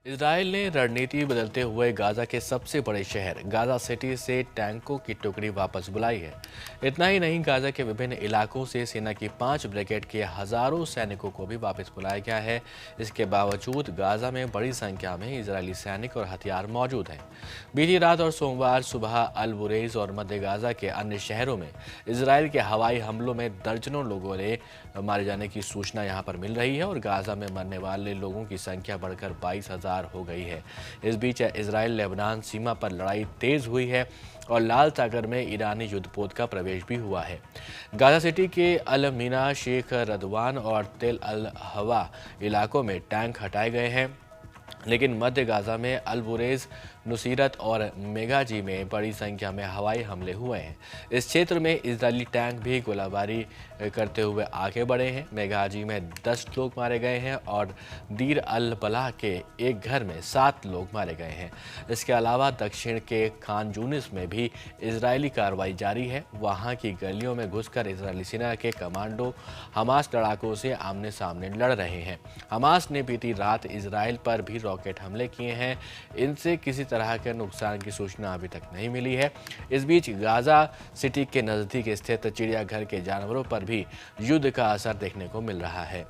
Israel ने रणनीति बदलते हुए गाजा के सबसे बड़े शहर गाजा सिटी से टैंकों की टुकड़ी वापस बुलाई है। इतना ही नहीं, गाजा के विभिन्न इलाकों से सेना की 5 ब्रिगेड के हजारों सैनिकों को भी वापस बुलाया गया है। इसके बावजूद गाजा में बड़ी संख्या में इजरायली सैनिक और हथियार मौजूद हैं। बीती रात और सोमवार सुबह अल बुरेज और मध्य गाजा के अन्य शहरों में इसराइल के हवाई हमलों में दर्जनों लोगों ने मारे जाने की सूचना यहां पर मिल रही है और गाजा में मरने वाले लोगों की संख्या बढ़कर 22,000 हो गई है। इस बीच इजराइल लेबनान सीमा पर लड़ाई तेज हुई है और लाल सागर में ईरानी युद्धपोत का प्रवेश भी हुआ है। गाजा सिटी के अल मीना, शेख रदवान और तेल अल हवा इलाकों में टैंक हटाए गए हैं, लेकिन मध्य गाजा में अल बुरेज, नुसीरत और मेगाजी में बड़ी संख्या में हवाई हमले हुए हैं। इस क्षेत्र में इजरायली टैंक भी गोलाबारी करते हुए आगे बढ़े हैं। मेगाजी में 10 लोग मारे गए हैं और दीर अल बलाह के एक घर में 7 लोग मारे गए हैं। इसके अलावा दक्षिण के खान यूनिस में भी इजरायली कार्रवाई जारी है। वहां की गलियों में घुसकर इजरायली सेना के कमांडो हमास लड़ाकों से आमने सामने लड़ रहे हैं। हमास ने बीती रात इजराइल पर भी रॉकेट हमले किए हैं। इनसे किसी तरह के नुकसान की सूचना अभी तक नहीं मिली है। इस बीच गाजा सिटी के नजदीक स्थित चिड़ियाघर के जानवरों पर भी युद्ध का असर देखने को मिल रहा है।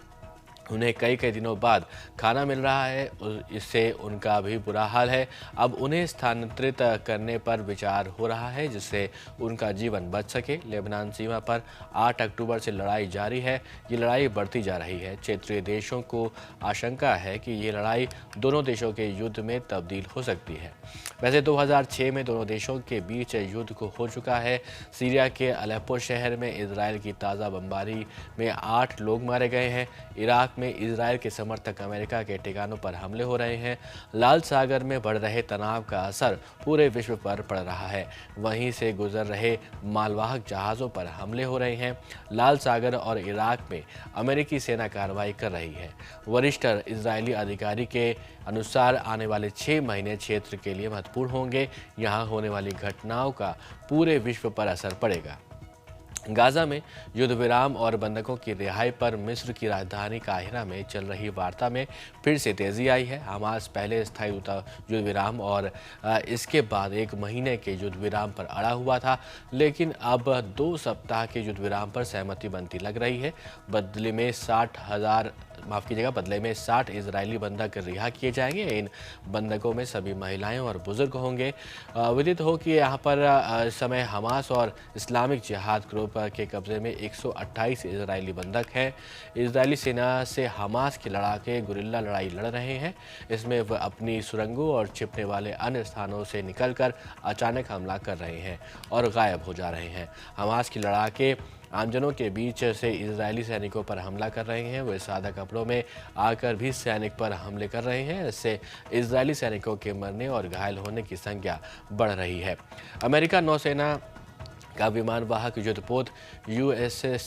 उन्हें कई दिनों बाद खाना मिल रहा है, इससे उनका भी बुरा हाल है। अब उन्हें स्थानांतरित करने पर विचार हो रहा है, जिससे उनका जीवन बच सके। लेबनान सीमा पर 8 अक्टूबर से लड़ाई जारी है। ये लड़ाई बढ़ती जा रही है। क्षेत्रीय देशों को आशंका है कि ये लड़ाई दोनों देशों के युद्ध में तब्दील हो सकती है। वैसे 2006 में दोनों देशों के बीच युद्ध को हो चुका है। सीरिया के अलेप्पो शहर में इजराइल की ताज़ा बमबारी में 8 लोग मारे गए हैं। इराक में इजराइल के समर्थक अमेरिका के ठिकानों पर हमले हो रहे हैं। लाल सागर में बढ़ रहे तनाव का असर पूरे विश्व पर पड़ रहा है। वहीं से गुजर रहे मालवाहक जहाज़ों पर हमले हो रहे हैं। लाल सागर और इराक में अमेरिकी सेना कार्रवाई कर रही है। वरिष्ठ इजरायली अधिकारी के अनुसार आने वाले 6 महीने क्षेत्र के लिए महत्वपूर्ण होंगे। यहाँ होने वाली घटनाओं का पूरे विश्व पर असर पड़ेगा। गाजा में युद्ध विराम और बंधकों की रिहाई पर मिस्र की राजधानी काहिरा में चल रही वार्ता में फिर से तेजी आई है। हमास पहले स्थायी युद्ध विराम और इसके बाद 1 महीने के युद्ध विराम पर अड़ा हुआ था, लेकिन अब 2 सप्ताह के युद्ध विराम पर सहमति बनती लग रही है। बदले में 60 इजरायली बंधक रिहा किए जाएंगे। इन बंधकों में सभी महिलाएं और बुजुर्ग होंगे। विदित हो कि यहाँ पर इस समय हमास और इस्लामिक जिहाद ग्रुप के कब्जे में 128 इजरायली बंधक हैं। इजरायली सेना से हमास के लड़ाके गुरिल्ला लड़ाई लड़ रहे हैं। इसमें वह अपनी सुरंगों और छिपने वाले अन्य स्थानों से निकलकर अचानक हमला कर रहे हैं और गायब हो जा रहे हैं। हमास के लड़ाके आमजनों के बीच से इजरायली सैनिकों पर हमला कर रहे हैं। वे सादा कपड़ों में आकर भी सैनिक पर हमले कर रहे हैं। इससे इजरायली सैनिकों के मरने और घायल होने की संख्या बढ़ रही है। अमेरिका नौसेना का विमानवाहक युद्धपोत USS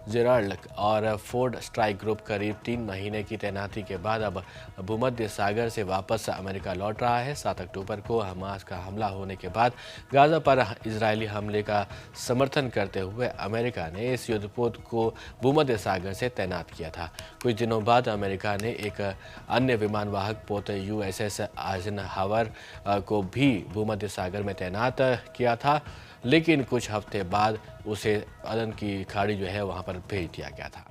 जेराल्ड और फोर्ड स्ट्राइक ग्रुप करीब 3 महीने की तैनाती के बाद अब भूमध्य सागर से वापस अमेरिका लौट रहा है। 7 अक्टूबर को हमास का हमला होने के बाद गाजा पर इजरायली हमले का समर्थन करते हुए अमेरिका ने इस युद्धपोत को भूमध्य सागर से तैनात किया था। कुछ दिनों बाद अमेरिका ने एक अन्य विमानवाहक पोत USS आइजनहावर को भी भूमध्य सागर में तैनात किया था, लेकिन कुछ हफ्ते बाद उसे अदन की खाड़ी जो है वहाँ पर भेज दिया गया था।